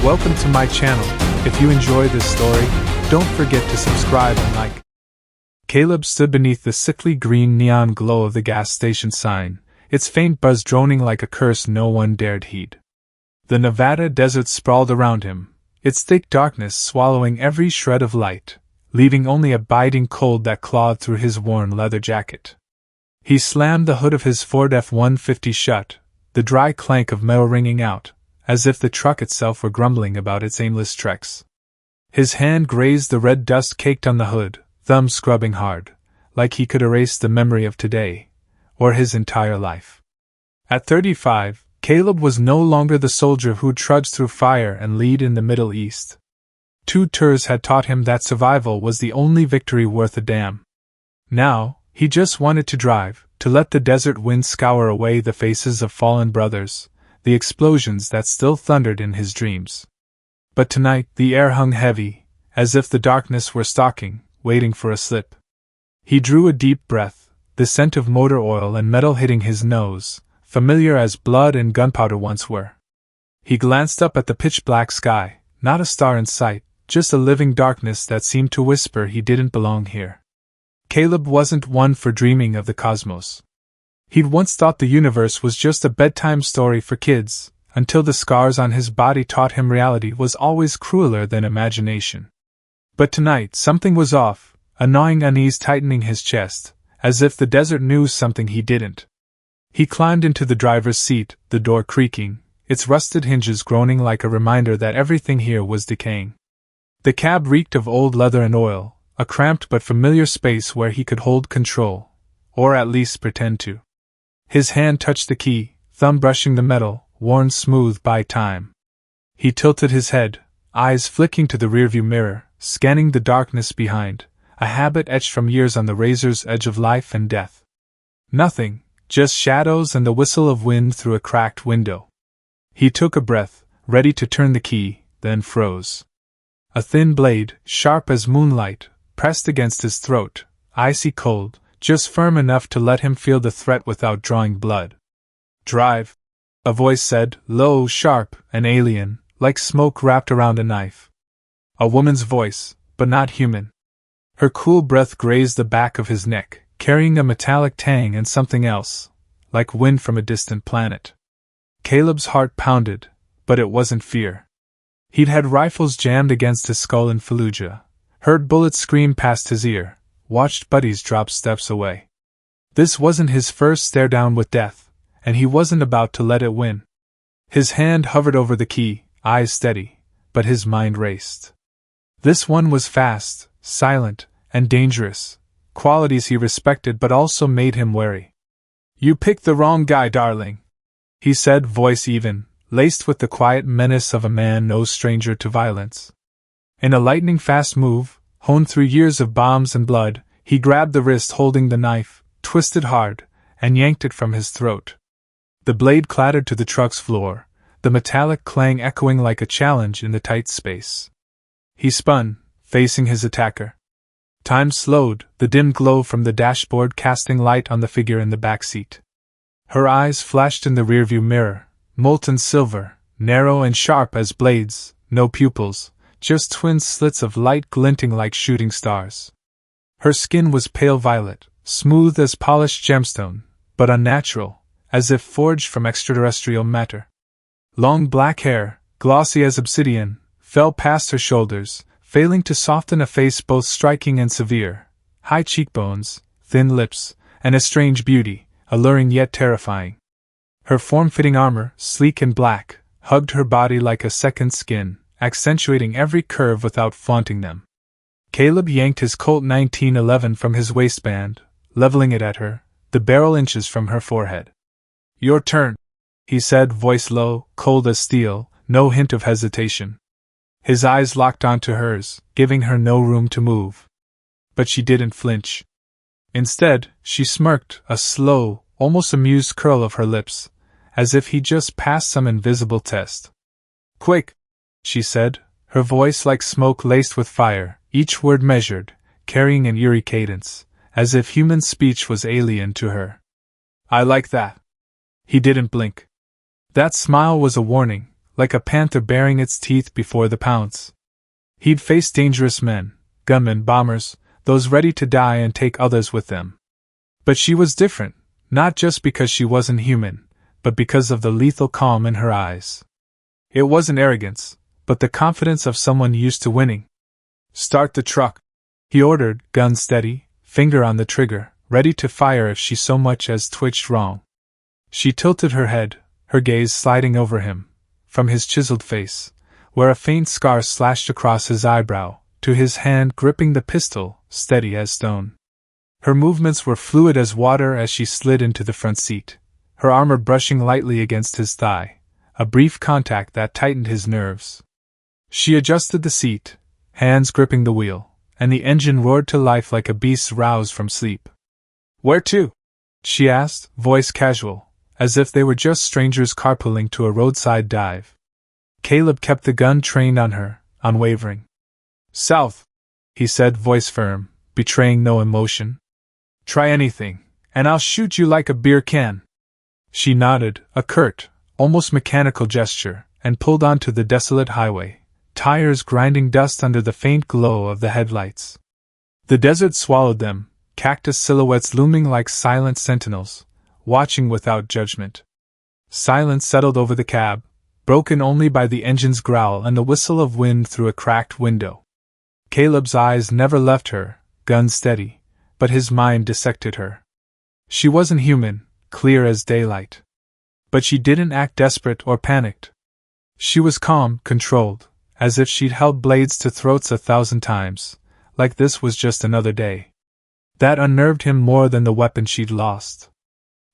welcome to my channel. If you enjoy this story, don't forget to subscribe and like. Caleb stood beneath the sickly green neon glow of the gas station sign, its faint buzz droning like a curse no one dared heed. The Nevada desert sprawled around him, its thick darkness swallowing every shred of light, leaving only a biting cold that clawed through his worn leather jacket. He slammed the hood of his Ford F-150 shut, the dry clank of metal ringing out, as if the truck itself were grumbling about its aimless treks. His hand grazed the red dust caked on the hood, thumb scrubbing hard, like he could erase the memory of today, or his entire life. At 35, Caleb was no longer the soldier who trudged through fire and lead in the Middle East. 2 tours had taught him that survival was the only victory worth a damn. Now, he just wanted to drive, to let the desert wind scour away the faces of fallen brothers, the explosions that still thundered in his dreams. But tonight the air hung heavy, as if the darkness were stalking, waiting for a slip. He drew a deep breath, the scent of motor oil and metal hitting his nose, familiar as blood and gunpowder once were. He glanced up at the pitch-black sky, not a star in sight, just a living darkness that seemed to whisper he didn't belong here. Caleb wasn't one for dreaming of the cosmos. He'd once thought the universe was just a bedtime story for kids, until the scars on his body taught him reality was always crueler than imagination. But tonight something was off, a gnawing unease tightening his chest, as if the desert knew something he didn't. He climbed into the driver's seat, the door creaking, its rusted hinges groaning like a reminder that everything here was decaying. The cab reeked of old leather and oil, a cramped but familiar space where he could hold control, or at least pretend to. His hand touched the key, thumb brushing the metal, worn smooth by time. He tilted his head, eyes flicking to the rearview mirror, scanning the darkness behind, a habit etched from years on the razor's edge of life and death. Nothing, just shadows and the whistle of wind through a cracked window. He took a breath, ready to turn the key, then froze. A thin blade, sharp as moonlight, pressed against his throat, icy cold, just firm enough to let him feel the threat without drawing blood. "Drive," a voice said, low, sharp, and alien, like smoke wrapped around a knife. A woman's voice, but not human. Her cool breath grazed the back of his neck, carrying a metallic tang and something else, like wind from a distant planet. Caleb's heart pounded, but it wasn't fear. He'd had rifles jammed against his skull in Fallujah, heard bullets scream past his ear, watched buddies drop steps away. This wasn't his first stare down with death, and he wasn't about to let it win. His hand hovered over the key, eyes steady, but his mind raced. This one was fast, silent, and dangerous, qualities he respected but also made him wary. "You picked the wrong guy, darling," he said, voice even, laced with the quiet menace of a man no stranger to violence. In a lightning-fast move, honed through years of bombs and blood, he grabbed the wrist holding the knife, twisted hard, and yanked it from his throat. The blade clattered to the truck's floor, the metallic clang echoing like a challenge in the tight space. He spun, facing his attacker. Time slowed, the dim glow from the dashboard casting light on the figure in the back seat. Her eyes flashed in the rearview mirror, molten silver, narrow and sharp as blades, no pupils, just twin slits of light glinting like shooting stars. Her skin was pale violet, smooth as polished gemstone, but unnatural, as if forged from extraterrestrial matter. Long black hair, glossy as obsidian, fell past her shoulders, failing to soften a face both striking and severe. High cheekbones, thin lips, and a strange beauty, alluring yet terrifying. Her form-fitting armor, sleek and black, hugged her body like a second skin, accentuating every curve without flaunting them. Caleb yanked his Colt 1911 from his waistband, leveling it at her, the barrel inches from her forehead. "Your turn," he said, voice low, cold as steel, no hint of hesitation. His eyes locked onto hers, giving her no room to move. But she didn't flinch. Instead, she smirked, a slow, almost amused curl of her lips, as if he'd just passed some invisible test. "Quick," she said, her voice like smoke laced with fire, each word measured, carrying an eerie cadence, as if human speech was alien to her. "I like that." He didn't blink. That smile was a warning, like a panther baring its teeth before the pounce. He'd faced dangerous men, gunmen, bombers, those ready to die and take others with them. But she was different, not just because she wasn't human, but because of the lethal calm in her eyes. It wasn't arrogance, but the confidence of someone used to winning. "Start the truck," he ordered, gun steady, finger on the trigger, ready to fire if she so much as twitched wrong. She tilted her head, her gaze sliding over him, from his chiseled face, where a faint scar slashed across his eyebrow, to his hand gripping the pistol, steady as stone. Her movements were fluid as water as she slid into the front seat, her armor brushing lightly against his thigh, a brief contact that tightened his nerves. She adjusted the seat, hands gripping the wheel, and the engine roared to life like a beast roused from sleep. "Where to?" she asked, voice casual, as if they were just strangers carpooling to a roadside dive. Caleb kept the gun trained on her, unwavering. "South," he said, voice firm, betraying no emotion. "Try anything, and I'll shoot you like a beer can." She nodded, a curt, almost mechanical gesture, and pulled onto the desolate highway, tires grinding dust under the faint glow of the headlights. The desert swallowed them, cactus silhouettes looming like silent sentinels, watching without judgment. Silence settled over the cab, broken only by the engine's growl and the whistle of wind through a cracked window. Caleb's eyes never left her, gun steady, but his mind dissected her. She wasn't human, clear as daylight. But she didn't act desperate or panicked. She was calm, controlled, as if she'd held blades to throats 1,000 times, like this was just another day. That unnerved him more than the weapon she'd lost.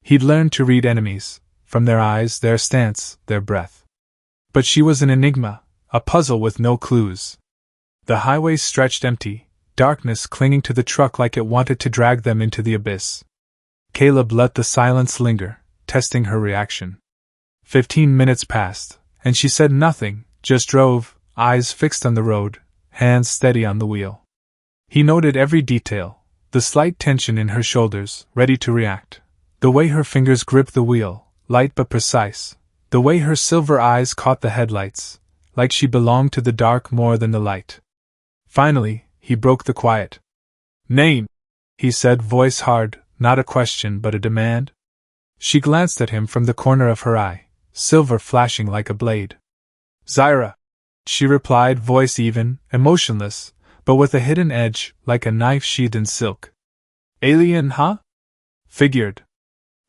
He'd learned to read enemies, from their eyes, their stance, their breath. But she was an enigma, a puzzle with no clues. The highway stretched empty, darkness clinging to the truck like it wanted to drag them into the abyss. Caleb let the silence linger, testing her reaction. 15 minutes passed, and she said nothing, just drove, eyes fixed on the road, hands steady on the wheel. He noted every detail, the slight tension in her shoulders, ready to react, the way her fingers gripped the wheel, light but precise, the way her silver eyes caught the headlights, like she belonged to the dark more than the light. Finally, he broke the quiet. "Name," he said, voice hard, not a question but a demand. She glanced at him from the corner of her eye, silver flashing like a blade. "Zyra," she replied, voice even, emotionless, but with a hidden edge, like a knife sheathed in silk. "Alien, huh?" "Figured."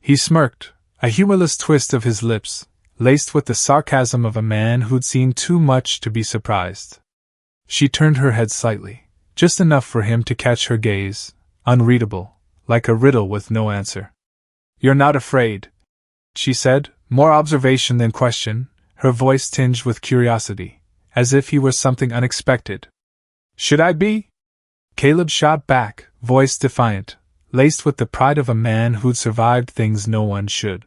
He smirked, a humorless twist of his lips, laced with the sarcasm of a man who'd seen too much to be surprised. She turned her head slightly, just enough for him to catch her gaze, unreadable, like a riddle with no answer. "You're not afraid," she said, more observation than question, her voice tinged with curiosity, as if he were something unexpected. "Should I be?" Caleb shot back, voice defiant, laced with the pride of a man who'd survived things no one should.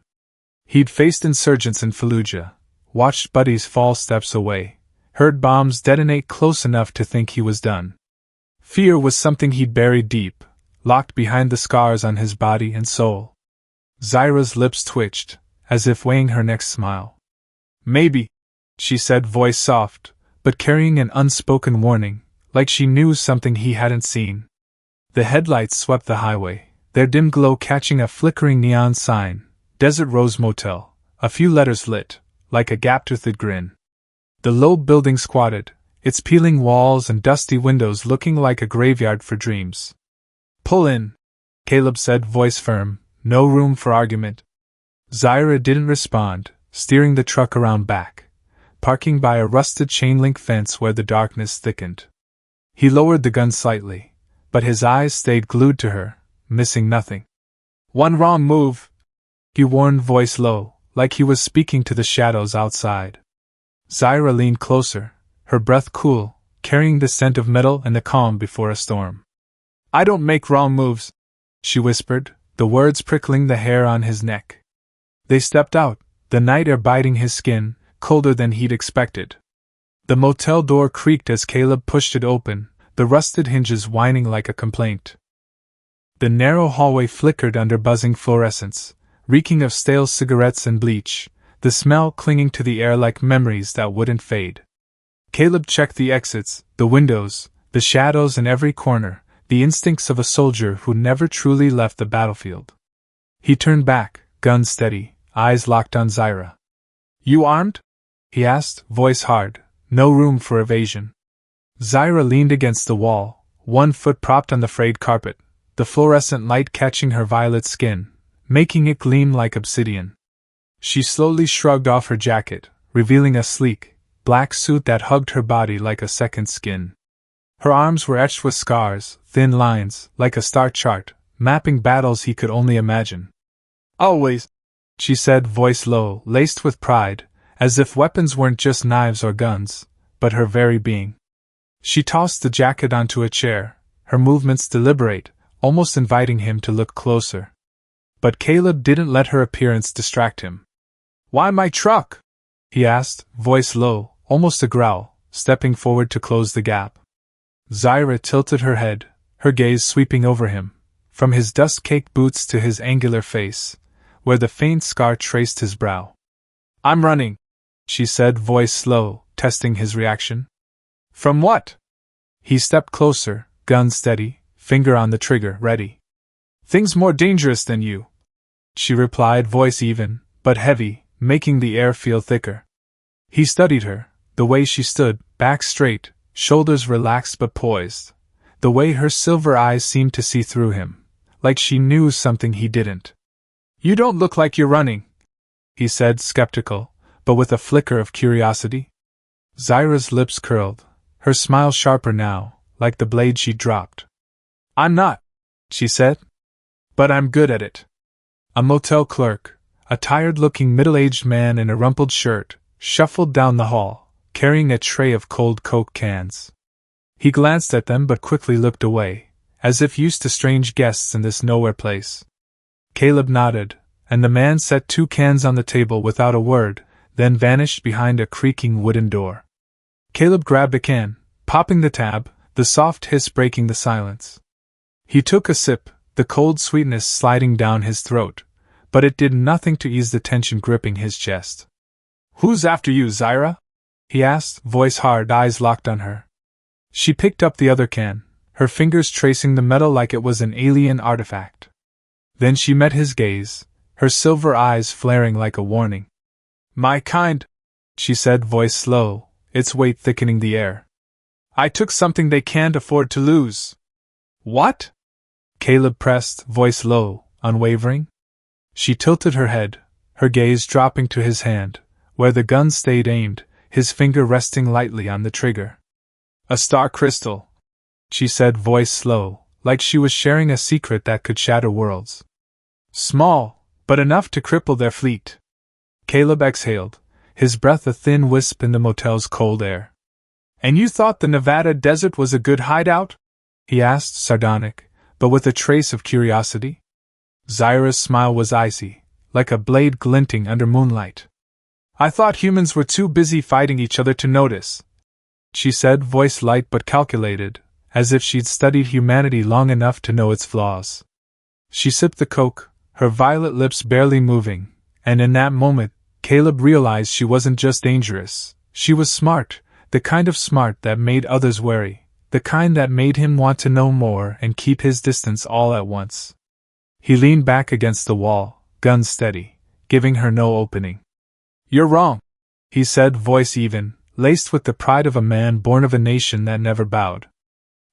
He'd faced insurgents in Fallujah, watched buddies fall steps away, heard bombs detonate close enough to think he was done. Fear was something he'd buried deep, locked behind the scars on his body and soul. Zyra's lips twitched, as if weighing her next smile. "Maybe," she said, voice soft, but carrying an unspoken warning, like she knew something he hadn't seen. The headlights swept the highway, their dim glow catching a flickering neon sign, Desert Rose Motel, a few letters lit, like a gap-toothed grin. The low building squatted, its peeling walls and dusty windows looking like a graveyard for dreams. "Pull in," Caleb said, voice firm, no room for argument. Zyra didn't respond, steering the truck around back, parking by a rusted chain-link fence where the darkness thickened. He lowered the gun slightly, but his eyes stayed glued to her, missing nothing. "One wrong move," he warned, voice low, like he was speaking to the shadows outside. Zyra leaned closer, her breath cool, carrying the scent of metal and the calm before a storm. "I don't make wrong moves," she whispered, the words prickling the hair on his neck. They stepped out, the night air biting his skin, colder than he'd expected. The motel door creaked as Caleb pushed it open, the rusted hinges whining like a complaint. The narrow hallway flickered under buzzing fluorescence, reeking of stale cigarettes and bleach, the smell clinging to the air like memories that wouldn't fade. Caleb checked the exits, the windows, the shadows in every corner, the instincts of a soldier who never truly left the battlefield. He turned back, gun steady, eyes locked on Zaira. "You armed?" he asked, voice hard, no room for evasion. Zaira leaned against the wall, one foot propped on the frayed carpet, the fluorescent light catching her violet skin, making it gleam like obsidian. She slowly shrugged off her jacket, revealing a sleek, black suit that hugged her body like a second skin. Her arms were etched with scars, thin lines, like a star chart, mapping battles he could only imagine. "Always," she said, voice low, laced with pride, as if weapons weren't just knives or guns, but her very being. She tossed the jacket onto a chair, her movements deliberate, almost inviting him to look closer. But Caleb didn't let her appearance distract him. "Why my truck?" he asked, voice low, almost a growl, stepping forward to close the gap. Zaira tilted her head, her gaze sweeping over him, from his dust-caked boots to his angular face, where the faint scar traced his brow. "I'm running," she said, voice slow, testing his reaction. "From what?" He stepped closer, gun steady, finger on the trigger, ready. "Things more dangerous than you," she replied, voice even, but heavy, making the air feel thicker. He studied her, the way she stood, back straight, shoulders relaxed but poised, the way her silver eyes seemed to see through him, like she knew something he didn't. "You don't look like you're running," he said, skeptical, but with a flicker of curiosity. Zaira's lips curled, her smile sharper now, like the blade she'd dropped. "I'm not," she said. "But I'm good at it." A motel clerk, a tired-looking middle-aged man in a rumpled shirt, shuffled down the hall, carrying a tray of cold Coke cans. He glanced at them but quickly looked away, as if used to strange guests in this nowhere place. Caleb nodded, and the man set 2 cans on the table without a word, then vanished behind a creaking wooden door. Caleb grabbed a can, popping the tab, the soft hiss breaking the silence. He took a sip, the cold sweetness sliding down his throat, but it did nothing to ease the tension gripping his chest. "Who's after you, Zaira?" he asked, voice hard, eyes locked on her. She picked up the other can, her fingers tracing the metal like it was an alien artifact. Then she met his gaze, her silver eyes flaring like a warning. "My kind," she said, voice slow, its weight thickening the air. "I took something they can't afford to lose." "What?" Caleb pressed, voice low, unwavering. She tilted her head, her gaze dropping to his hand, where the gun stayed aimed, his finger resting lightly on the trigger. "A star crystal," she said, voice slow, like she was sharing a secret that could shatter worlds. "Small, but enough to cripple their fleet." Caleb exhaled, his breath a thin wisp in the motel's cold air. "And you thought the Nevada desert was a good hideout?" he asked, sardonic, but with a trace of curiosity. Zaira's smile was icy, like a blade glinting under moonlight. "I thought humans were too busy fighting each other to notice," she said, voice light but calculated, as if she'd studied humanity long enough to know its flaws. She sipped the Coke, her violet lips barely moving, and in that moment, Caleb realized she wasn't just dangerous, she was smart, the kind of smart that made others wary, the kind that made him want to know more and keep his distance all at once. He leaned back against the wall, gun steady, giving her no opening. "You're wrong," he said, voice even, laced with the pride of a man born of a nation that never bowed.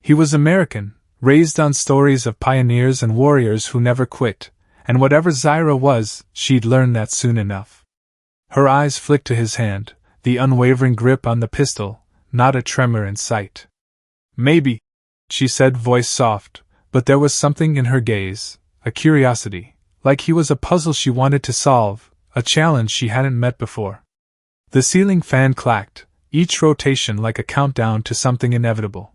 He was American, raised on stories of pioneers and warriors who never quit, and whatever Zaira was, she'd learn that soon enough. Her eyes flicked to his hand, the unwavering grip on the pistol, not a tremor in sight. "Maybe," she said, voice soft, but there was something in her gaze, a curiosity, like he was a puzzle she wanted to solve, a challenge she hadn't met before. The ceiling fan clacked, each rotation like a countdown to something inevitable.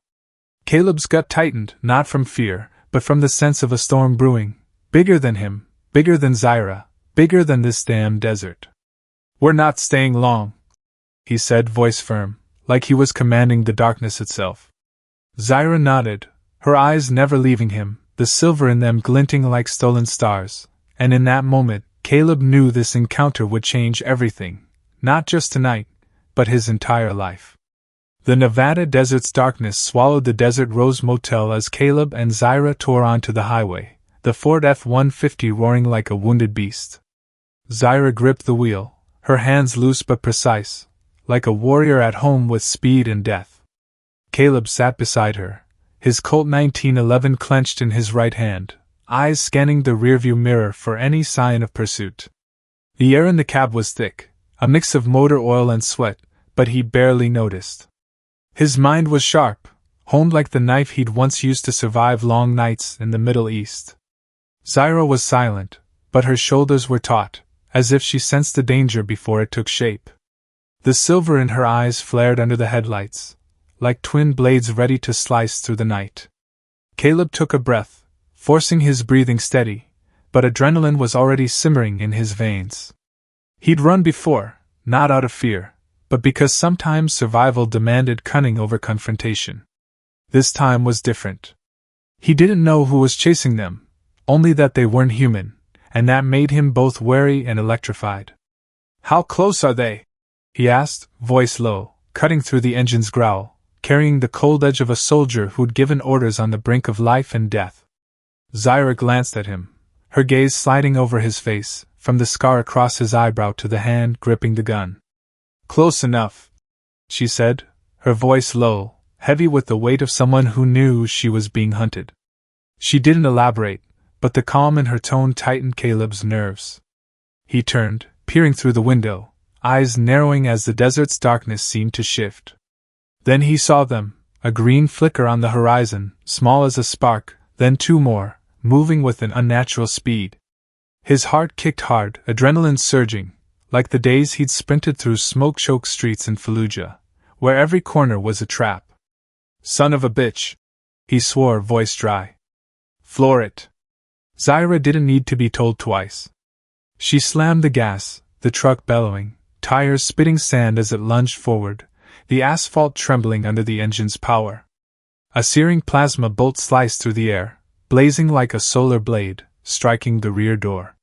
Caleb's gut tightened, not from fear, but from the sense of a storm brewing, bigger than him, bigger than Zaira, bigger than this damn desert. "We're not staying long," he said, voice firm, like he was commanding the darkness itself. Zaira nodded, her eyes never leaving him, the silver in them glinting like stolen stars, and in that moment, Caleb knew this encounter would change everything, not just tonight, but his entire life. The Nevada desert's darkness swallowed the Desert Rose Motel as Caleb and Zyra tore onto the highway, the Ford F-150 roaring like a wounded beast. Zyra gripped the wheel, her hands loose but precise, like a warrior at home with speed and death. Caleb sat beside her, his Colt 1911 clenched in his right hand, eyes scanning the rearview mirror for any sign of pursuit. The air in the cab was thick, a mix of motor oil and sweat, but he barely noticed. His mind was sharp, honed like the knife he'd once used to survive long nights in the Middle East. Zyra was silent, but her shoulders were taut, as if she sensed the danger before it took shape. The silver in her eyes flared under the headlights, like twin blades ready to slice through the night. Caleb took a breath, forcing his breathing steady, but adrenaline was already simmering in his veins. He'd run before, not out of fear, but because sometimes survival demanded cunning over confrontation. This time was different. He didn't know who was chasing them, only that they weren't human, and that made him both wary and electrified. "How close are they?" he asked, voice low, cutting through the engine's growl, carrying the cold edge of a soldier who'd given orders on the brink of life and death. Zyra glanced at him, her gaze sliding over his face, from the scar across his eyebrow to the hand gripping the gun. "Close enough," she said, her voice low, heavy with the weight of someone who knew she was being hunted. She didn't elaborate, but the calm in her tone tightened Caleb's nerves. He turned, peering through the window, eyes narrowing as the desert's darkness seemed to shift. Then he saw them, a green flicker on the horizon, small as a spark, then two more, moving with an unnatural speed. His heart kicked hard, adrenaline surging, like the days he'd sprinted through smoke-choked streets in Fallujah, where every corner was a trap. "Son of a bitch!" he swore, voice dry. "Floor it!" Zyra didn't need to be told twice. She slammed the gas, the truck bellowing, tires spitting sand as it lunged forward, the asphalt trembling under the engine's power. A searing plasma bolt sliced through the air, blazing like a solar blade, striking the rear door.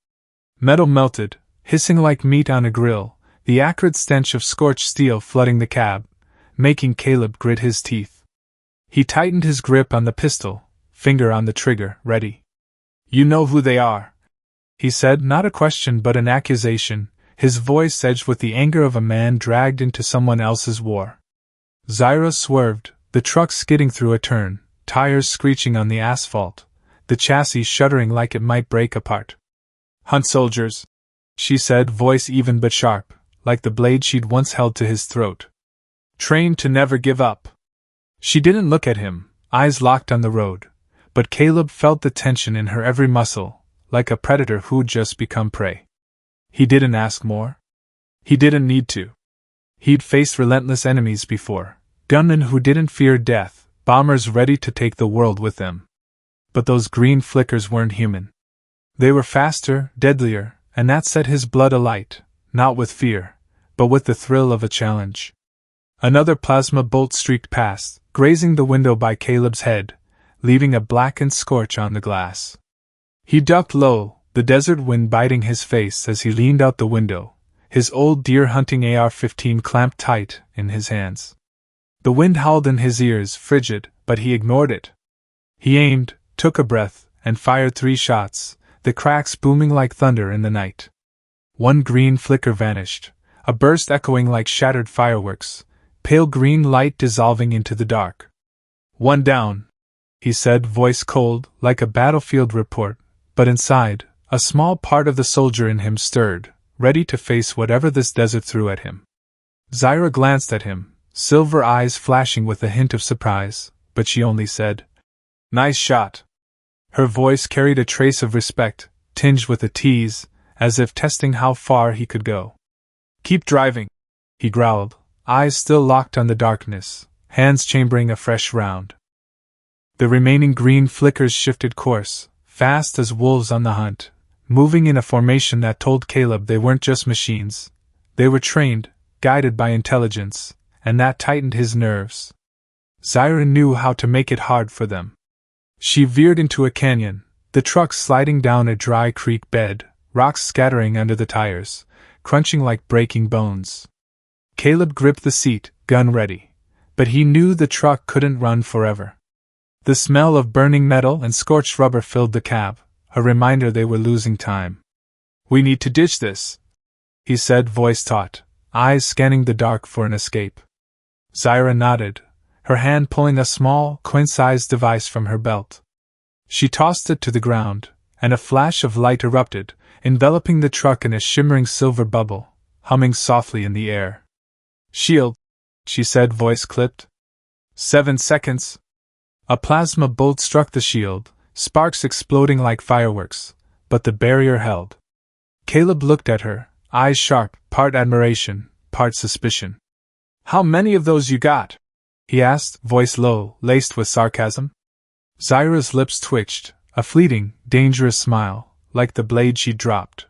Metal melted, hissing like meat on a grill, the acrid stench of scorched steel flooding the cab, making Caleb grit his teeth. He tightened his grip on the pistol, finger on the trigger, ready. "You know who they are," he said, not a question but an accusation, his voice edged with the anger of a man dragged into someone else's war. Zyra swerved, the truck skidding through a turn, tires screeching on the asphalt, the chassis shuddering like it might break apart. "Hunt soldiers," she said, voice even but sharp, like the blade she'd once held to his throat. "Trained to never give up." She didn't look at him, eyes locked on the road, but Caleb felt the tension in her every muscle, like a predator who'd just become prey. He didn't ask more. He didn't need to. He'd faced relentless enemies before, gunmen who didn't fear death, bombers ready to take the world with them. But those green flickers weren't human. They were faster, deadlier, and that set his blood alight, not with fear, but with the thrill of a challenge. Another plasma bolt streaked past, grazing the window by Caleb's head, leaving a blackened scorch on the glass. He ducked low, the desert wind biting his face as he leaned out the window, his old deer-hunting AR-15 clamped tight in his hands. The wind howled in his ears, frigid, but he ignored it. He aimed, took a breath, and fired 3 shots, the cracks booming like thunder in the night. One green flicker vanished, a burst echoing like shattered fireworks, pale green light dissolving into the dark. "One down," he said, voice cold, like a battlefield report, but inside, a small part of the soldier in him stirred, ready to face whatever this desert threw at him. Zyra glanced at him, silver eyes flashing with a hint of surprise, but she only said, "Nice shot." Her voice carried a trace of respect, tinged with a tease, as if testing how far he could go. "Keep driving," he growled, eyes still locked on the darkness, hands chambering a fresh round. The remaining green flickers shifted course, fast as wolves on the hunt, moving in a formation that told Caleb they weren't just machines. They were trained, guided by intelligence, and that tightened his nerves. Zyra knew how to make it hard for them. She veered into a canyon, the truck sliding down a dry creek bed, rocks scattering under the tires, crunching like breaking bones. Caleb gripped the seat, gun ready, but he knew the truck couldn't run forever. The smell of burning metal and scorched rubber filled the cab, a reminder they were losing time. "We need to ditch this," he said, voice taut, eyes scanning the dark for an escape. Zyra nodded, her hand pulling a small, coin-sized device from her belt. She tossed it to the ground, and a flash of light erupted, enveloping the truck in a shimmering silver bubble, humming softly in the air. "Shield," she said, voice clipped. 7 seconds. A plasma bolt struck the shield, sparks exploding like fireworks, but the barrier held. Caleb looked at her, eyes sharp, part admiration, part suspicion. "How many of those you got?" he asked, voice low, laced with sarcasm. Zyra's lips twitched, a fleeting, dangerous smile, like the blade she dropped.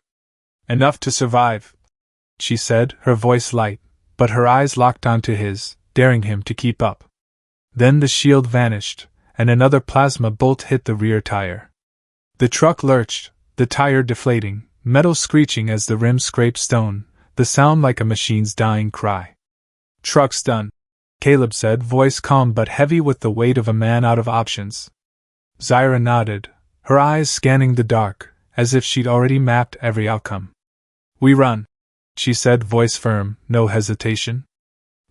"Enough to survive," she said, her voice light, but her eyes locked onto his, daring him to keep up. Then the shield vanished, and another plasma bolt hit the rear tire. The truck lurched, the tire deflating, metal screeching as the rim scraped stone, the sound like a machine's dying cry. "Truck's done," Caleb said, voice calm but heavy with the weight of a man out of options. Zyra nodded, her eyes scanning the dark, as if she'd already mapped every outcome. "We run," she said, voice firm, no hesitation.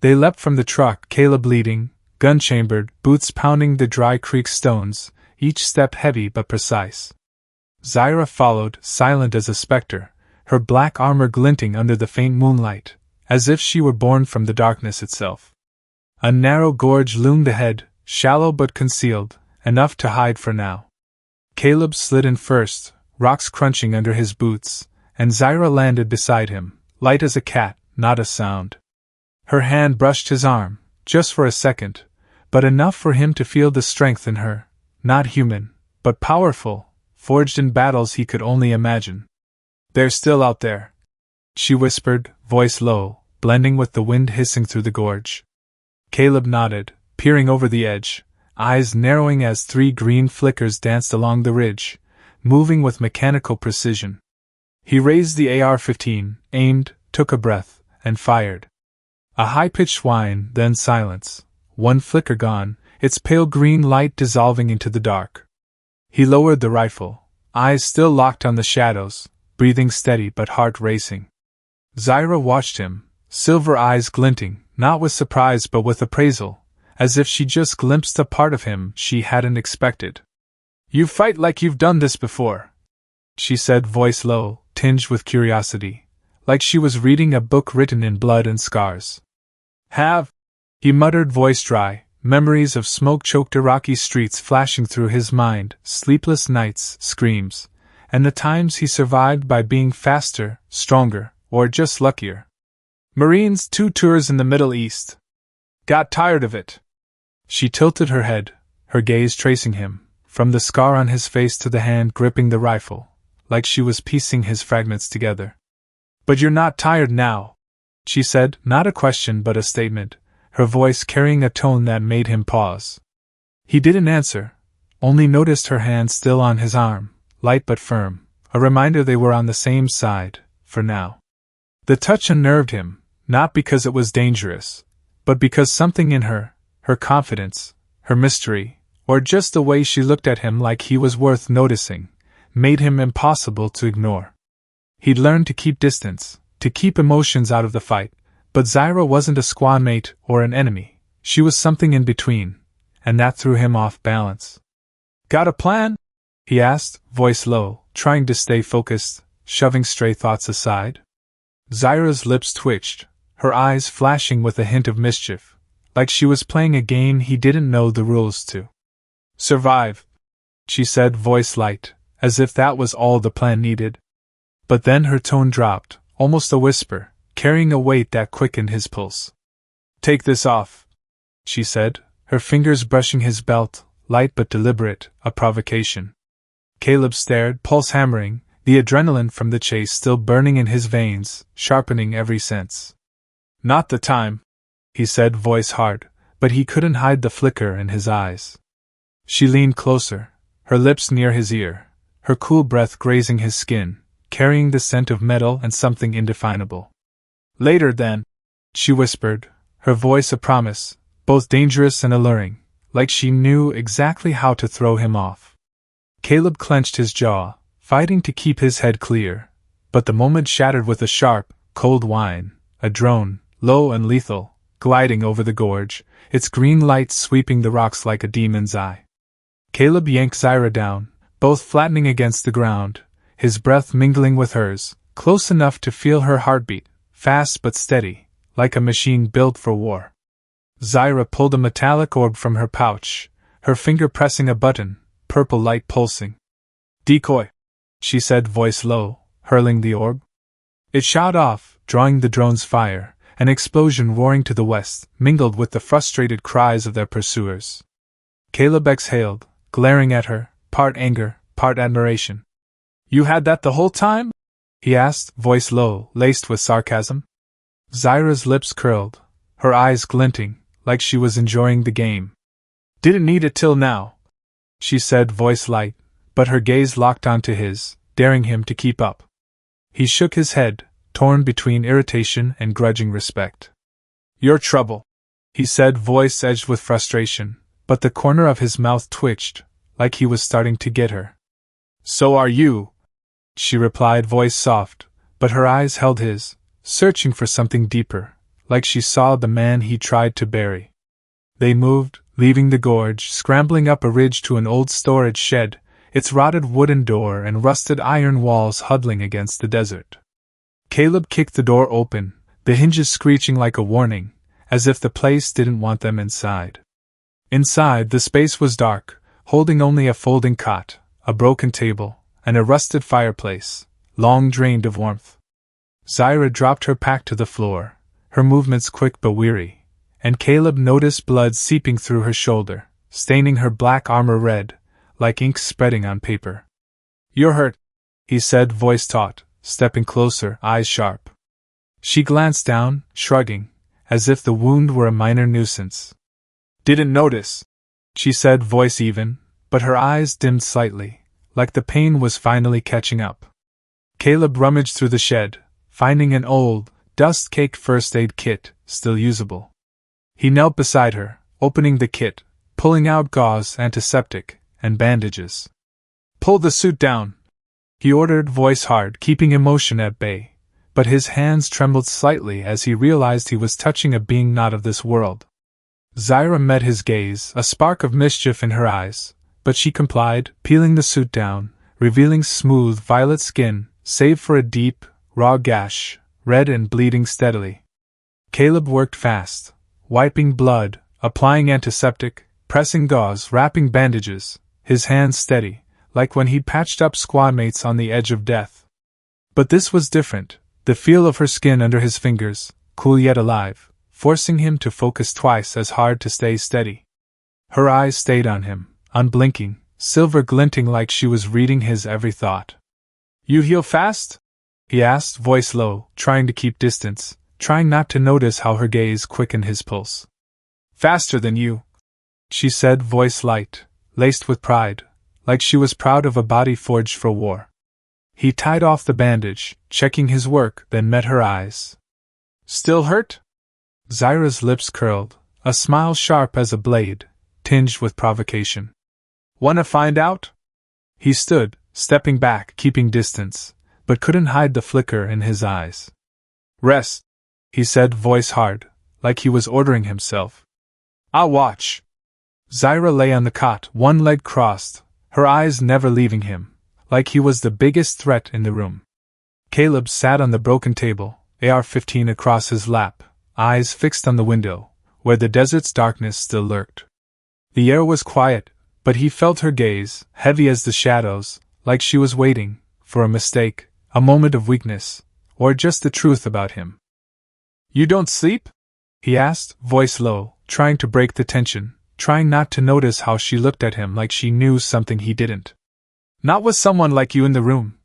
They leapt from the truck, Caleb leading, gun-chambered, boots pounding the dry creek stones, each step heavy but precise. Zyra followed, silent as a spectre, her black armor glinting under the faint moonlight, as if she were born from the darkness itself. A narrow gorge loomed ahead, shallow but concealed, enough to hide for now. Caleb slid in first, rocks crunching under his boots, and Zyra landed beside him, light as a cat, not a sound. Her hand brushed his arm, just for a second, but enough for him to feel the strength in her, not human, but powerful, forged in battles he could only imagine. "They're still out there," she whispered, voice low, blending with the wind hissing through the gorge. Caleb nodded, peering over the edge, eyes narrowing as 3 green flickers danced along the ridge, moving with mechanical precision. He raised the AR-15, aimed, took a breath, and fired. A high-pitched whine, then silence. One flicker gone, its pale green light dissolving into the dark. He lowered the rifle, eyes still locked on the shadows, breathing steady but heart racing. Zyra watched him, silver eyes glinting, not with surprise but with appraisal, as if she just glimpsed a part of him she hadn't expected. "You fight like you've done this before," she said, voice low, tinged with curiosity, like she was reading a book written in blood and scars. "Have," he muttered, voice dry, memories of smoke-choked Iraqi streets flashing through his mind, sleepless nights, screams, and the times he survived by being faster, stronger, or just luckier. "Marines, 2 tours in the Middle East. Got tired of it." She tilted her head, her gaze tracing him, from the scar on his face to the hand gripping the rifle, like she was piecing his fragments together. "But you're not tired now," she said, not a question but a statement, her voice carrying a tone that made him pause. He didn't answer, only noticed her hand still on his arm, light but firm, a reminder they were on the same side, for now. The touch unnerved him, not because it was dangerous, but because something in her confidence, her mystery, or just the way she looked at him like he was worth noticing, made him impossible to ignore. He'd learned to keep distance, to keep emotions out of the fight, but Zyra wasn't a squad mate or an enemy, she was something in between, and that threw him off balance. "Got a plan?" he asked, voice low, trying to stay focused, shoving stray thoughts aside. Zyra's lips twitched, her eyes flashing with a hint of mischief, like she was playing a game he didn't know the rules to. "Survive," she said, voice light, as if that was all the plan needed. But then her tone dropped, almost a whisper, carrying a weight that quickened his pulse. "Take this off," she said, her fingers brushing his belt, light but deliberate, a provocation. Caleb stared, pulse hammering, the adrenaline from the chase still burning in his veins, sharpening every sense. "Not the time," he said, voice hard, but he couldn't hide the flicker in his eyes. She leaned closer, her lips near his ear, her cool breath grazing his skin, carrying the scent of metal and something indefinable. Later then, she whispered, her voice a promise, both dangerous and alluring, like she knew exactly how to throw him off. Caleb clenched his jaw, fighting to keep his head clear, but the moment shattered with a sharp, cold whine, a drone, low and lethal, gliding over the gorge, its green light sweeping the rocks like a demon's eye. Caleb yanked Zyra down, both flattening against the ground, his breath mingling with hers, close enough to feel her heartbeat, fast but steady, like a machine built for war. Zyra pulled a metallic orb from her pouch, her finger pressing a button, purple light pulsing. "Decoy," she said, voice low, hurling the orb. It shot off, drawing the drone's fire, an explosion roaring to the west, mingled with the frustrated cries of their pursuers. Caleb exhaled, glaring at her, part anger, part admiration. "You had that the whole time?" he asked, voice low, laced with sarcasm. Zyra's lips curled, her eyes glinting, like she was enjoying the game. "Didn't need it till now," she said, voice light, but her gaze locked onto his, daring him to keep up. He shook his head, torn between irritation and grudging respect. "You're trouble," he said, voice edged with frustration, but the corner of his mouth twitched, like he was starting to get her. "So are you," she replied, voice soft, but her eyes held his, searching for something deeper, like she saw the man he tried to bury. They moved, leaving the gorge, scrambling up a ridge to an old storage shed, its rotted wooden door and rusted iron walls huddling against the desert. Caleb kicked the door open, the hinges screeching like a warning, as if the place didn't want them inside. Inside, the space was dark, holding only a folding cot, a broken table, and a rusted fireplace, long drained of warmth. Zyra dropped her pack to the floor, her movements quick but weary, and Caleb noticed blood seeping through her shoulder, staining her black armor red, like ink spreading on paper. "You're hurt," he said, voice taut, stepping closer, eyes sharp. She glanced down, shrugging, as if the wound were a minor nuisance. "Didn't notice," she said, voice even, but her eyes dimmed slightly, like the pain was finally catching up. Caleb rummaged through the shed, finding an old, dust-caked first aid kit, still usable. He knelt beside her, opening the kit, pulling out gauze, antiseptic, and bandages. "Pull the suit down," he ordered, voice hard, keeping emotion at bay, but his hands trembled slightly as he realized he was touching a being not of this world. Zyra met his gaze, a spark of mischief in her eyes, but she complied, peeling the suit down, revealing smooth violet skin, save for a deep, raw gash, red and bleeding steadily. Caleb worked fast, wiping blood, applying antiseptic, pressing gauze, wrapping bandages, his hands steady, like when he'd patched up squad mates on the edge of death. But this was different, the feel of her skin under his fingers, cool yet alive, forcing him to focus twice as hard to stay steady. Her eyes stayed on him, unblinking, silver glinting like she was reading his every thought. "You heal fast?" he asked, voice low, trying to keep distance, trying not to notice how her gaze quickened his pulse. "Faster than you," she said, voice light, laced with pride, like she was proud of a body forged for war. He tied off the bandage, checking his work, then met her eyes. "Still hurt?" Zyra's lips curled, a smile sharp as a blade, tinged with provocation. "Wanna find out?" He stood, stepping back, keeping distance, but couldn't hide the flicker in his eyes. "Rest," he said, voice hard, like he was ordering himself. "I'll watch." Zyra lay on the cot, one leg crossed, her eyes never leaving him, like he was the biggest threat in the room. Caleb sat on the broken table, AR-15 across his lap, eyes fixed on the window, where the desert's darkness still lurked. The air was quiet, but he felt her gaze, heavy as the shadows, like she was waiting for a mistake, a moment of weakness, or just the truth about him. "You don't sleep?" he asked, voice low, trying to break the tension, trying not to notice how she looked at him like she knew something he didn't. "Not with someone like you in the room,"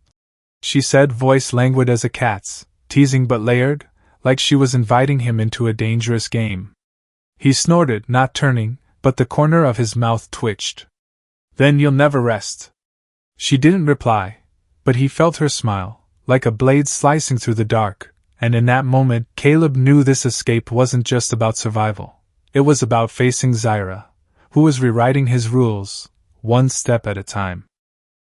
she said, voice languid as a cat's, teasing but layered, like she was inviting him into a dangerous game. He snorted, not turning, but the corner of his mouth twitched. "Then you'll never rest." She didn't reply, but he felt her smile, like a blade slicing through the dark, and in that moment Caleb knew this escape wasn't just about survival. It was about facing Zyra, who was rewriting his rules, one step at a time.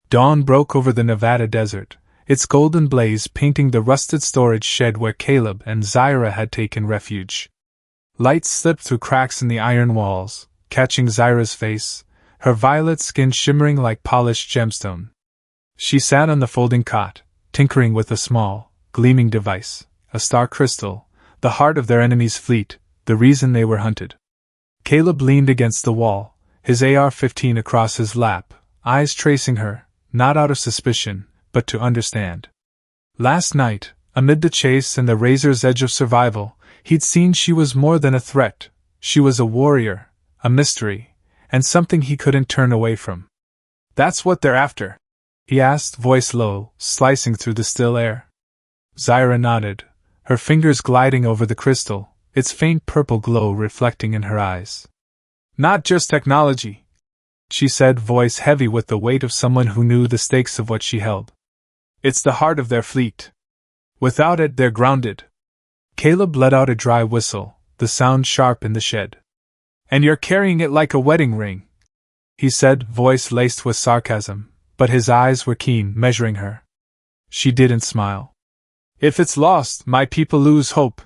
Dawn broke over the Nevada desert, its golden blaze painting the rusted storage shed where Caleb and Zyra had taken refuge. Light slipped through cracks in the iron walls, catching Zyra's face, her violet skin shimmering like polished gemstone. She sat on the folding cot, tinkering with a small, gleaming device, a star crystal, the heart of their enemy's fleet, the reason they were hunted. Caleb leaned against the wall, his AR-15 across his lap, eyes tracing her, not out of suspicion, but to understand. Last night, amid the chase and the razor's edge of survival, he'd seen she was more than a threat. She was a warrior, a mystery, and something he couldn't turn away from. "That's what they're after?" he asked, voice low, slicing through the still air. Zyra nodded, her fingers gliding over the crystal, its faint purple glow reflecting in her eyes. "Not just technology," she said, voice heavy with the weight of someone who knew the stakes of what she held. "It's the heart of their fleet. Without it, they're grounded." Caleb let out a dry whistle, the sound sharp in the shed. "And you're carrying it like a wedding ring," he said, voice laced with sarcasm, but his eyes were keen, measuring her. She didn't smile. "If it's lost, my people lose hope,"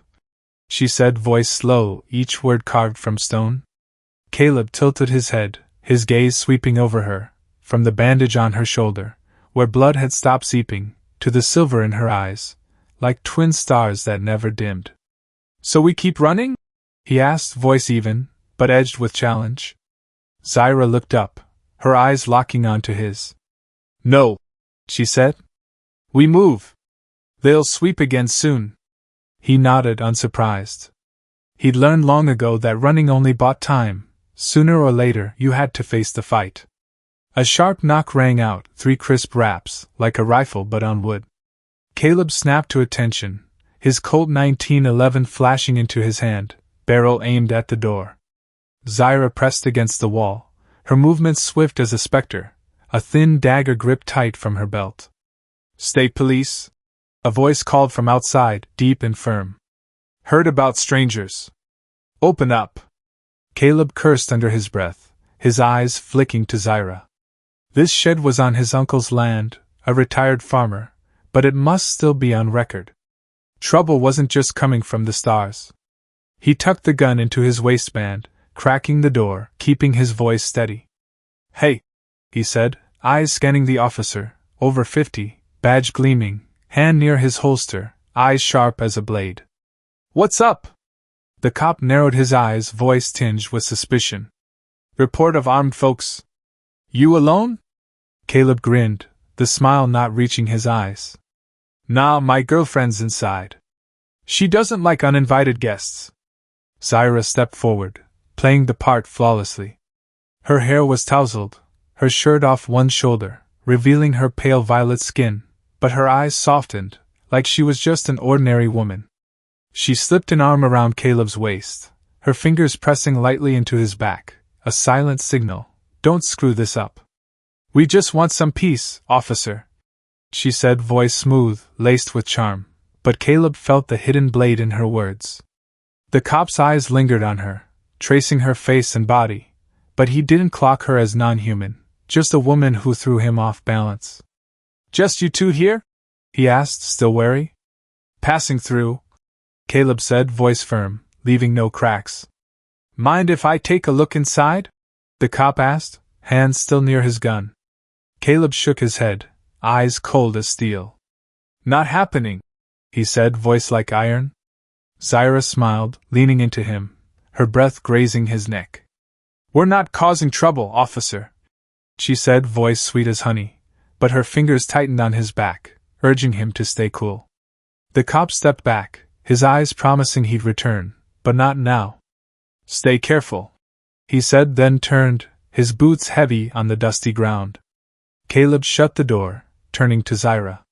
she said, voice slow, each word carved from stone. Caleb tilted his head, his gaze sweeping over her, from the bandage on her shoulder, where blood had stopped seeping, to the silver in her eyes, like twin stars that never dimmed. "So we keep running?" he asked, voice even, but edged with challenge. Zyra looked up, her eyes locking onto his. "No," she said. "We move. They'll sweep again soon." He nodded, unsurprised. He'd learned long ago that running only bought time. Sooner or later, you had to face the fight. A sharp knock rang out, 3 crisp raps, like a rifle but on wood. Caleb snapped to attention, his Colt 1911 flashing into his hand, barrel aimed at the door. Zyra pressed against the wall, her movements swift as a specter, a thin dagger gripped tight from her belt. "State police?" a voice called from outside, deep and firm. "Heard about strangers. Open up." Caleb cursed under his breath, his eyes flicking to Zyra. This shed was on his uncle's land, a retired farmer, but it must still be on record. Trouble wasn't just coming from the stars. He tucked the gun into his waistband, cracking the door, keeping his voice steady. "Hey," he said, eyes scanning the officer, over 50, badge gleaming, hand near his holster, eyes sharp as a blade. "What's up?" The cop narrowed his eyes, voice tinged with suspicion. "Report of armed folks." "You alone?" Caleb grinned, the smile not reaching his eyes. "Nah, my girlfriend's inside. She doesn't like uninvited guests." Zyra stepped forward, playing the part flawlessly. Her hair was tousled, her shirt off one shoulder, revealing her pale violet skin, but her eyes softened, like she was just an ordinary woman. She slipped an arm around Caleb's waist, her fingers pressing lightly into his back, a silent signal, "Don't screw this up." "We just want some peace, officer," she said, voice smooth, laced with charm, but Caleb felt the hidden blade in her words. The cop's eyes lingered on her, tracing her face and body, but he didn't clock her as non-human, just a woman who threw him off balance. "Just you two here?" he asked, still wary. "Passing through," Caleb said, voice firm, leaving no cracks. "Mind if I take a look inside?" the cop asked, hands still near his gun. Caleb shook his head, eyes cold as steel. "Not happening," he said, voice like iron. Zyra smiled, leaning into him, her breath grazing his neck. "We're not causing trouble, officer," she said, voice sweet as honey, but her fingers tightened on his back, urging him to stay cool. The cop stepped back, his eyes promising he'd return, but not now. "Stay careful," he said, then turned, his boots heavy on the dusty ground. Caleb shut the door, turning to Zyra.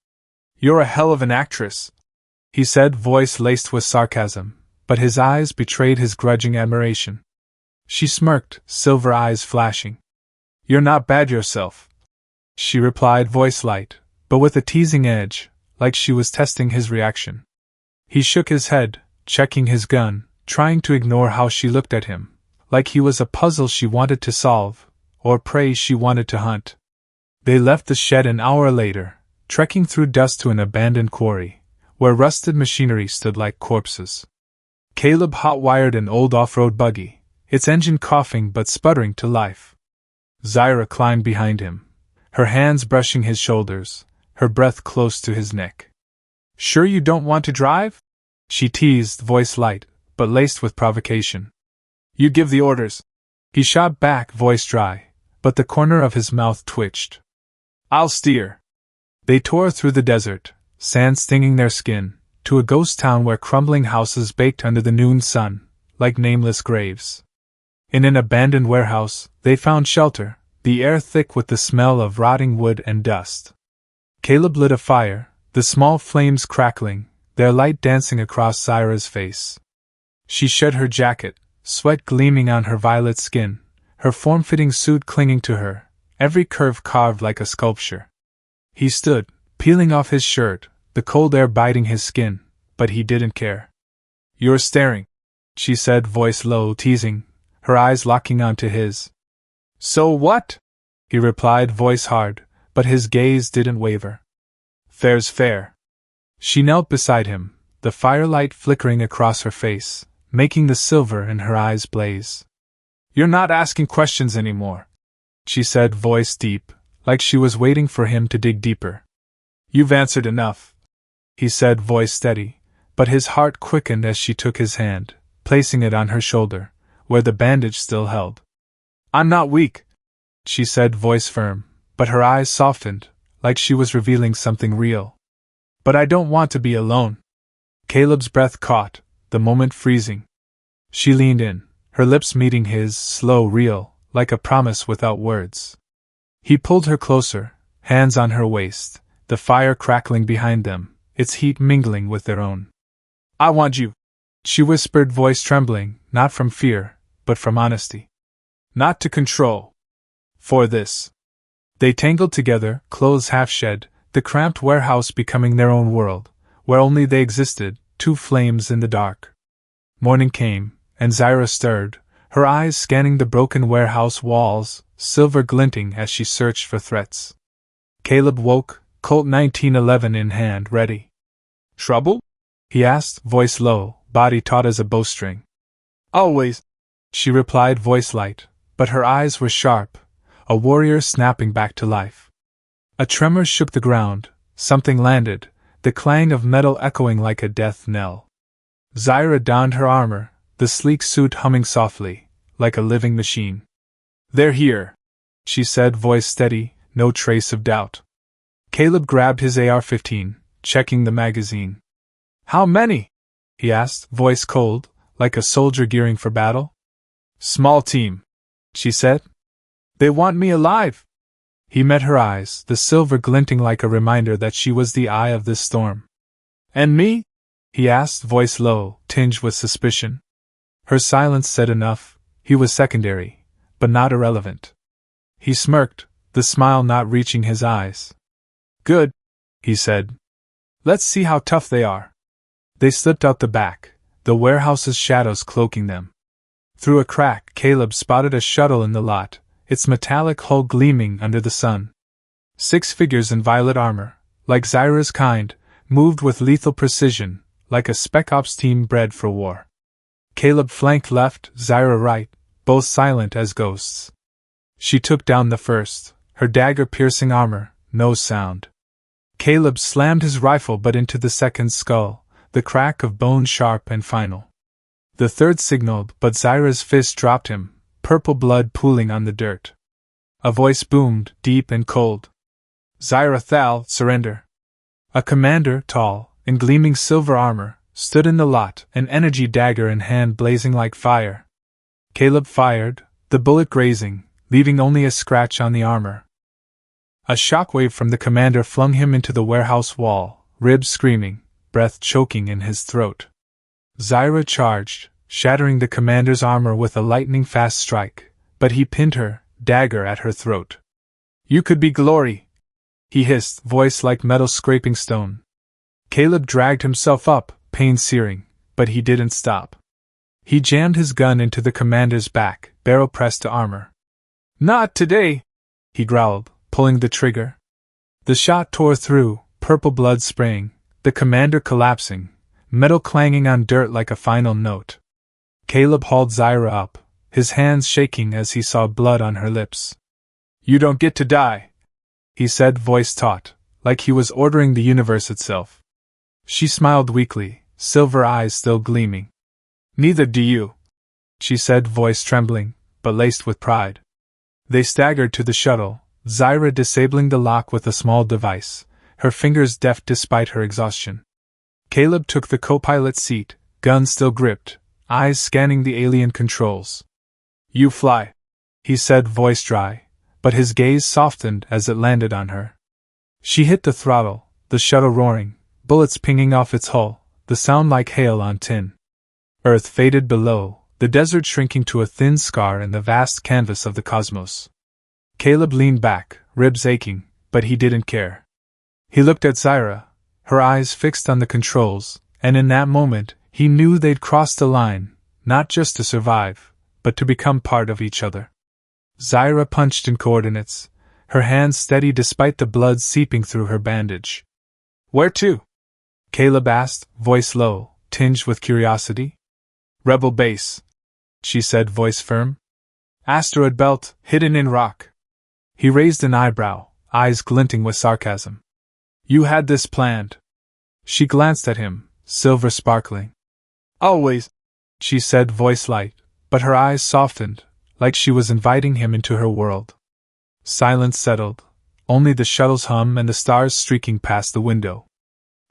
"You're a hell of an actress," he said, voice laced with sarcasm, but his eyes betrayed his grudging admiration. She smirked, silver eyes flashing. "You're not bad yourself," she replied, voice light, but with a teasing edge, like she was testing his reaction. He shook his head, checking his gun, trying to ignore how she looked at him, like he was a puzzle she wanted to solve, or prey she wanted to hunt. They left the shed an hour later, trekking through dust to an abandoned quarry, where rusted machinery stood like corpses. Caleb hot-wired an old off-road buggy, its engine coughing but sputtering to life. Zyra climbed behind him, her hands brushing his shoulders, her breath close to his neck. "Sure you don't want to drive?" she teased, voice light, but laced with provocation. "You give the orders." He shot back, voice dry, but the corner of his mouth twitched. "I'll steer." They tore through the desert, sand stinging their skin, to a ghost town where crumbling houses baked under the noon sun, like nameless graves. In an abandoned warehouse, they found shelter, the air thick with the smell of rotting wood and dust. Caleb lit a fire, the small flames crackling, their light dancing across Zyra's face. She shed her jacket, sweat gleaming on her violet skin, her form-fitting suit clinging to her, every curve carved like a sculpture. He stood, peeling off his shirt, the cold air biting his skin, but he didn't care. "You're staring," she said, voice low, teasing, her eyes locking onto his. "So what?" he replied, voice hard, but his gaze didn't waver. "Fair's fair." She knelt beside him, the firelight flickering across her face, making the silver in her eyes blaze. "You're not asking questions anymore," she said, voice deep, like she was waiting for him to dig deeper. "You've answered enough," he said, voice steady, but his heart quickened as she took his hand, placing it on her shoulder, where the bandage still held. "I'm not weak," she said, voice firm, but her eyes softened, like she was revealing something real. "But I don't want to be alone." Caleb's breath caught, the moment freezing. She leaned in, her lips meeting his, slow, real, like a promise without words. He pulled her closer, hands on her waist, the fire crackling behind them, its heat mingling with their own. "I want you," she whispered, voice trembling, not from fear, but from honesty. "Not to control. For this." They tangled together, clothes half shed, the cramped warehouse becoming their own world, where only they existed, two flames in the dark. Morning came, and Zyra stirred, her eyes scanning the broken warehouse walls, silver glinting as she searched for threats. Caleb woke, Colt 1911 in hand, ready. "Trouble?" he asked, voice low, body taut as a bowstring. "Always," she replied, voice light, but her eyes were sharp, a warrior snapping back to life. A tremor shook the ground, something landed, the clang of metal echoing like a death knell. Zyra donned her armor, the sleek suit humming softly, like a living machine. "They're here," she said, voice steady, no trace of doubt. Caleb grabbed his AR-15, checking the magazine. "How many?" he asked, voice cold, like a soldier gearing for battle. "Small team," she said. "They want me alive." He met her eyes, the silver glinting like a reminder that she was the eye of this storm. "And me?" he asked, voice low, tinged with suspicion. Her silence said enough. He was secondary, but not irrelevant. He smirked, the smile not reaching his eyes. "Good," he said. "Let's see how tough they are." They slipped out the back, the warehouse's shadows cloaking them. Through a crack, Caleb spotted a shuttle in the lot, its metallic hull gleaming under the sun. 6 figures in violet armor, like Zyra's kind, moved with lethal precision, like a spec ops team bred for war. Caleb flanked left, Zyra right, both silent as ghosts. She took down the first, her dagger piercing armor, no sound. Caleb slammed his rifle butt into the second's skull, the crack of bone sharp and final. The third signaled, but Zyra's fist dropped him, purple blood pooling on the dirt. A voice boomed, deep and cold. "Zyra Thal, surrender." A commander, tall, in gleaming silver armor, stood in the lot, an energy dagger in hand blazing like fire. Caleb fired, the bullet grazing, leaving only a scratch on the armor. A shockwave from the commander flung him into the warehouse wall, ribs screaming, breath choking in his throat. Zyra charged, shattering the commander's armor with a lightning-fast strike, but he pinned her, dagger at her throat. "You could be glory," he hissed, voice like metal scraping stone. Caleb dragged himself up, pain searing, but he didn't stop. He jammed his gun into the commander's back, barrel pressed to armor. "Not today," he growled, pulling the trigger. The shot tore through, purple blood spraying, the commander collapsing, metal clanging on dirt like a final note. Caleb hauled Zyra up, his hands shaking as he saw blood on her lips. "You don't get to die," he said, voice taut, like he was ordering the universe itself. She smiled weakly, silver eyes still gleaming. "Neither do you," she said, voice trembling, but laced with pride. They staggered to the shuttle, Zyra disabling the lock with a small device, her fingers deft despite her exhaustion. Caleb took the co-pilot seat, gun still gripped, eyes scanning the alien controls. "You fly," he said, voice dry, but his gaze softened as it landed on her. She hit the throttle, the shuttle roaring, bullets pinging off its hull, the sound like hail on tin. Earth faded below, the desert shrinking to a thin scar in the vast canvas of the cosmos. Caleb leaned back, ribs aching, but he didn't care. He looked at Zyra, her eyes fixed on the controls, and in that moment, he knew they'd crossed a line, not just to survive, but to become part of each other. Zyra punched in coordinates, her hands steady despite the blood seeping through her bandage. "Where to?" Caleb asked, voice low, tinged with curiosity. "Rebel base," she said, voice firm. "Asteroid belt, hidden in rock." He raised an eyebrow, eyes glinting with sarcasm. "You had this planned." She glanced at him, silver sparkling. "Always," she said, voice light, but her eyes softened, like she was inviting him into her world. Silence settled, only the shuttle's hum and the stars streaking past the window.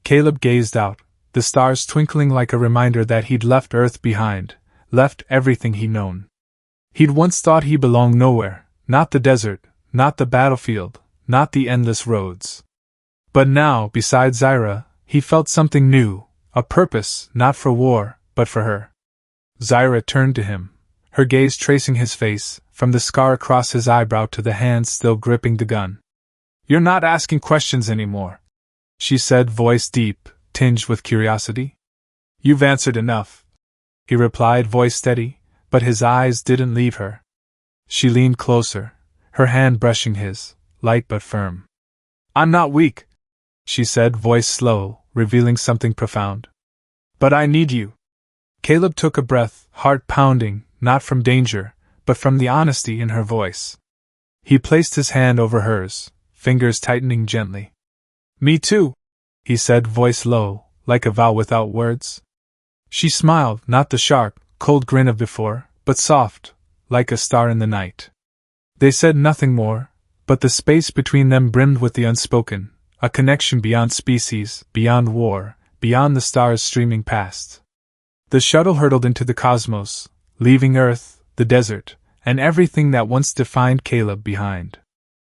Caleb gazed out, the stars twinkling like a reminder that he'd left Earth behind, left everything he'd known. He'd once thought he belonged nowhere, not the desert, not the battlefield, not the endless roads. But now, beside Zyra, he felt something new, a purpose, not for war, but for her. Zyra turned to him, her gaze tracing his face, from the scar across his eyebrow to the hands still gripping the gun. "You're not asking questions anymore," she said, voice deep, tinged with curiosity. "You've answered enough," he replied, voice steady, but his eyes didn't leave her. She leaned closer, her hand brushing his, light but firm. "I'm not weak," she said, voice slow, revealing something profound. "But I need you." Caleb took a breath, heart pounding, not from danger, but from the honesty in her voice. He placed his hand over hers, fingers tightening gently. "Me too," he said, voice low, like a vow without words. She smiled, not the sharp, cold grin of before, but soft, like a star in the night. They said nothing more, but the space between them brimmed with the unspoken, a connection beyond species, beyond war, beyond the stars streaming past. The shuttle hurtled into the cosmos, leaving Earth, the desert, and everything that once defined Caleb behind.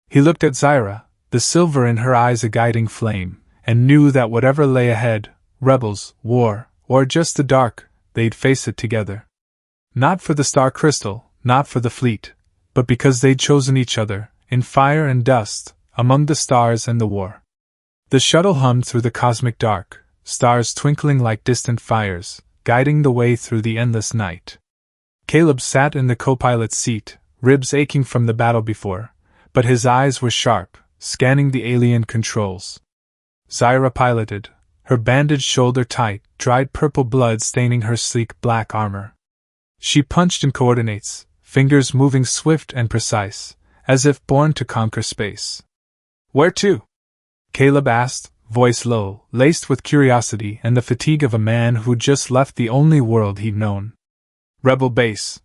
He looked at Zyra, the silver in her eyes a guiding flame, and knew that whatever lay ahead, rebels, war, or just the dark, they'd face it together. Not for the star crystal, not for the fleet, but because they'd chosen each other, in fire and dust, among the stars and the war. The shuttle hummed through the cosmic dark, stars twinkling like distant fires, guiding the way through the endless night. Caleb sat in the co-pilot's seat, ribs aching from the battle before, but his eyes were sharp, scanning the alien controls. Zyra piloted, her bandaged shoulder tight, dried purple blood staining her sleek black armor. She punched in coordinates, fingers moving swift and precise, as if born to conquer space. "Where to?" Caleb asked, voice low, laced with curiosity and the fatigue of a man who'd just left the only world he'd known. "Rebel base,"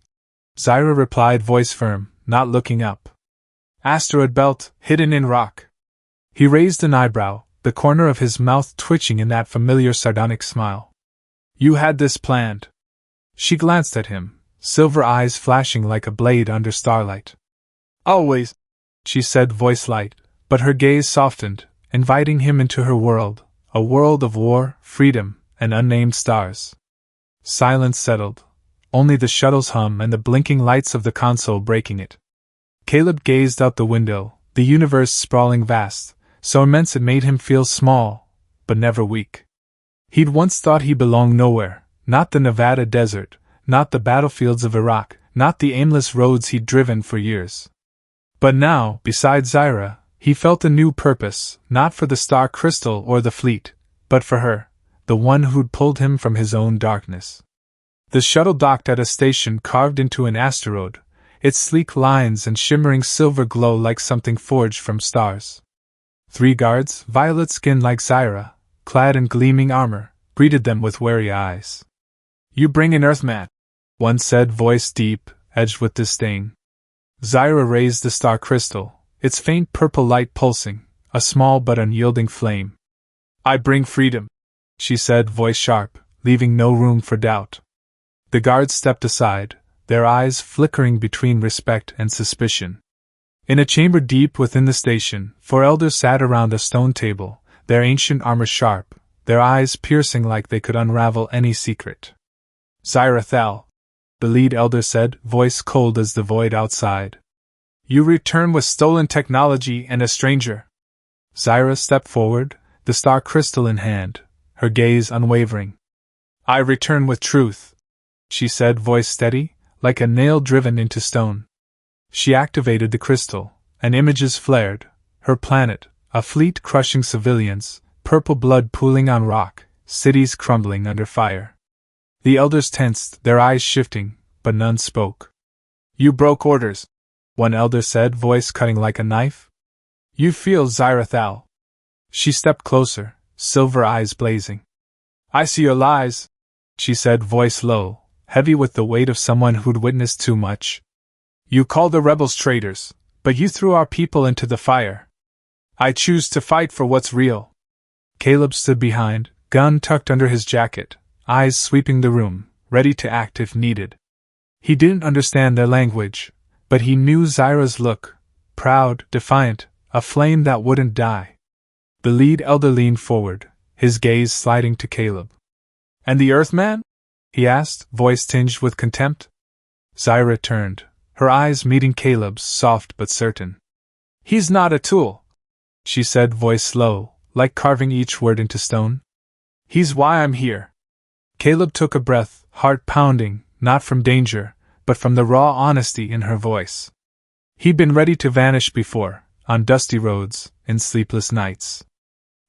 Zyra replied, voice firm, not looking up. "Asteroid belt, hidden in rock." He raised an eyebrow, the corner of his mouth twitching in that familiar sardonic smile. "You had this planned." She glanced at him, silver eyes flashing like a blade under starlight. "Always," she said, voice light, but her gaze softened, inviting him into her world, a world of war, freedom, and unnamed stars. Silence settled, only the shuttle's hum and the blinking lights of the console breaking it. Caleb gazed out the window, the universe sprawling vast, so immense it made him feel small, but never weak. He'd once thought he belonged nowhere, not the Nevada desert, not the battlefields of Iraq, not the aimless roads he'd driven for years. But now, beside Zyra, he felt a new purpose, not for the star crystal or the fleet, but for her, the one who'd pulled him from his own darkness. The shuttle docked at a station carved into an asteroid, its sleek lines and shimmering silver glow like something forged from stars. 3 guards, violet-skinned like Zyra, clad in gleaming armor, greeted them with wary eyes. "You bring an Earthman," one said, voice deep, edged with disdain. Zyra raised the star crystal, its faint purple light pulsing, a small but unyielding flame. "I bring freedom," she said, voice sharp, leaving no room for doubt. The guards stepped aside, their eyes flickering between respect and suspicion. In a chamber deep within the station, 4 elders sat around a stone table, their ancient armor sharp, their eyes piercing like they could unravel any secret. "Zyra Thal," the lead elder said, voice cold as the void outside. "You return with stolen technology and a stranger." Zyra stepped forward, the star crystal in hand, her gaze unwavering. "I return with truth," she said, voice steady, like a nail driven into stone. She activated the crystal, and images flared, her planet, a fleet crushing civilians, purple blood pooling on rock, cities crumbling under fire. The elders tensed, their eyes shifting, but none spoke. "You broke orders," one elder said, voice cutting like a knife. "You feel Zyra Thal." She stepped closer, silver eyes blazing. "I see your lies," she said, voice low, heavy with the weight of someone who'd witnessed too much. "You call the rebels traitors, but you threw our people into the fire. I choose to fight for what's real." Caleb stood behind, gun tucked under his jacket, eyes sweeping the room, ready to act if needed. He didn't understand their language, but he knew Zyra's look, proud, defiant, a flame that wouldn't die. The lead elder leaned forward, his gaze sliding to Caleb. "And the Earthman?" he asked, voice tinged with contempt. Zyra turned, her eyes meeting Caleb's, soft but certain. "He's not a tool," she said, voice low, like carving each word into stone. "He's why I'm here." Caleb took a breath, heart pounding, not from danger, but from the raw honesty in her voice. He'd been ready to vanish before, on dusty roads, in sleepless nights.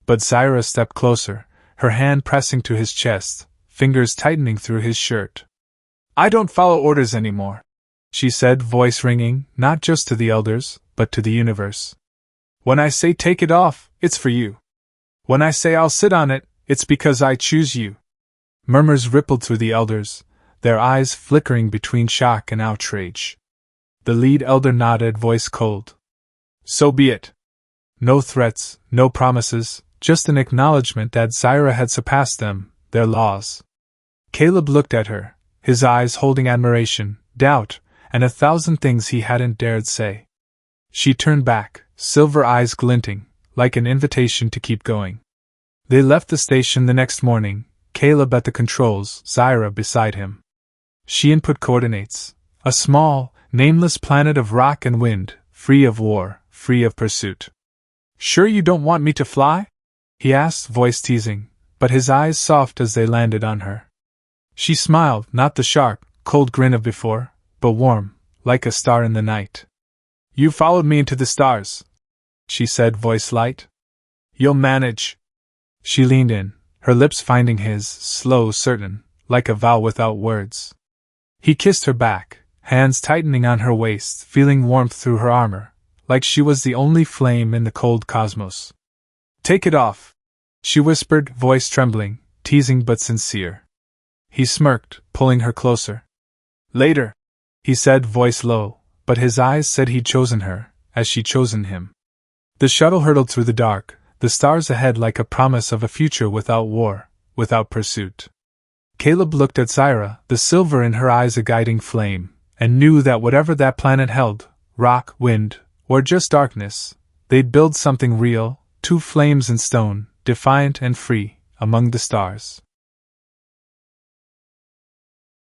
But Zyra stepped closer, her hand pressing to his chest, fingers tightening through his shirt. "I don't follow orders anymore," she said, voice ringing, not just to the elders, but to the universe. "When I say take it off, it's for you. When I say I'll sit on it, it's because I choose you." Murmurs rippled through the elders, their eyes flickering between shock and outrage. The lead elder nodded, voice cold. "So be it." No threats, no promises, just an acknowledgement that Zyra had surpassed them, their laws. Caleb looked at her, his eyes holding admiration, doubt, and 1,000 things he hadn't dared say. She turned back, silver eyes glinting, like an invitation to keep going. They left the station the next morning, Caleb at the controls, Zyra beside him. She input coordinates: a small, nameless planet of rock and wind, free of war, free of pursuit. "Sure you don't want me to fly?" he asked, voice teasing, but his eyes soft as they landed on her. She smiled, not the sharp, cold grin of before, but warm, like a star in the night. "You followed me into the stars," she said, voice light. "You'll manage." She leaned in, her lips finding his, slow, certain, like a vow without words. He kissed her back, hands tightening on her waist, feeling warmth through her armor, like she was the only flame in the cold cosmos. "Take it off," she whispered, voice trembling, teasing but sincere. He smirked, pulling her closer. "Later," he said, voice low, but his eyes said he'd chosen her, as she'd chosen him. The shuttle hurtled through the dark, the stars ahead like a promise of a future without war, without pursuit. Caleb looked at Zyra, the silver in her eyes a guiding flame, and knew that whatever that planet held, rock, wind, or just darkness, they'd build something real, 2 flames in stone, defiant and free, among the stars.